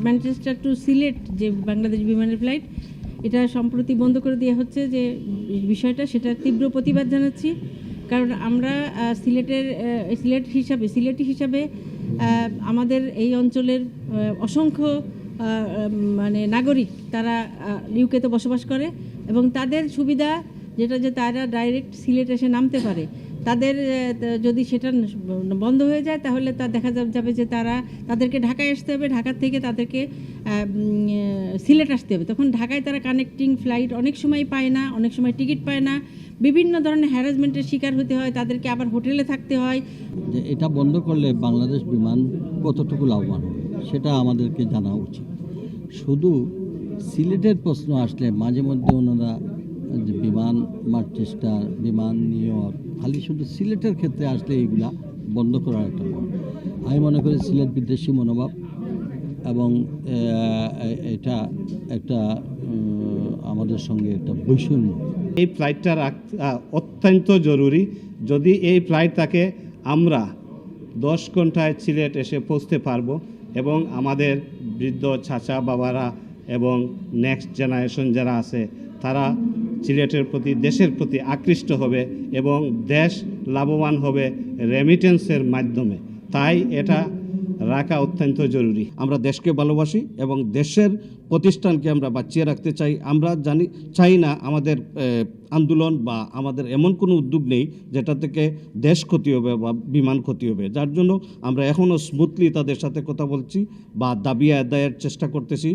Manchester two Sylhet যে বাংলাদেশ বিমানের flight, এটা সম্প্রতি বন্ধ করে দেওয়া হচ্ছে যে বিষয়টা, সেটা তীব্র প্রতিবাদ জানাচ্ছি। কারণ আমরা সিলেটি হিসাবে আমাদের এই অঞ্চলের অসংখ্য মানে নাগরিক তারা ইউকেতে বসবাস করে এবং তাদের সুবিধা যেটা যে তারা ডাইরেক্ট সিলেট এসে নামতে পারে, তাদের যদি সেটা বন্ধ হয়ে যায় তাহলে তা দেখা যাবে যে তাদেরকে ঢাকায় আসতে হবে, ঢাকা থেকে তাদেরকে সিলেট আসতে হবে। তখন ঢাকায় তারা কানেক্টিং ফ্লাইট অনেক সময় পায় না, অনেক সময় টিকিট পায় না, বিভিন্ন ধরনের হ্যারাসমেন্টের শিকার হতে হয়, তাদেরকে আবার হোটেলে থাকতে হয়। যে এটা বন্ধ করলে বাংলাদেশ বিমান কতটুকু লাভবান হবে সেটা আমাদেরকে জানা উচিত। শুধু সিলেটের প্রশ্ন আসলে মাঝে মধ্যে ওনারা যে বিমান ম্যানচেস্টার, বিমান নিউ ইয়র্ক, খালি শুধু সিলেটের ক্ষেত্রে আসলে এইগুলা বন্ধ করার একটা আমি মনে করি সিলেট বিদ্বেষী মনোভাব এবং এটা একটা আমাদের সঙ্গে একটা বৈষম্য। এই ফ্লাইটটা অত্যন্ত জরুরি। যদি এই ফ্লাইটটাকে আমরা 10 ঘন্টায় সিলেট এসে পৌঁছতে পারবো এবং আমাদের বৃদ্ধ চাচা বাবারা এবং নেক্সট জেনারেশন যারা আছে তারা সিলেটের প্রতি, দেশের প্রতি আকৃষ্ট হবে এবং দেশ লাভবান হবে রেমিটেন্সের মাধ্যমে। তাই এটা রাখা অত্যন্ত জরুরি। আমরা দেশকে ভালোবাসি এবং দেশের প্রতিষ্ঠানকে আমরা বাঁচিয়ে রাখতে চাই। আমরা চাই না আমাদের আন্দোলন বা আমাদের এমন কোনো উদ্যোগ নেই যেটা থেকে দেশ ক্ষতি হবে বা বিমান ক্ষতি হবে, যার জন্য আমরা এখনও স্মুথলি তাদের সাথে কথা বলছি বা দাবি আদায়ের চেষ্টা করতেছি।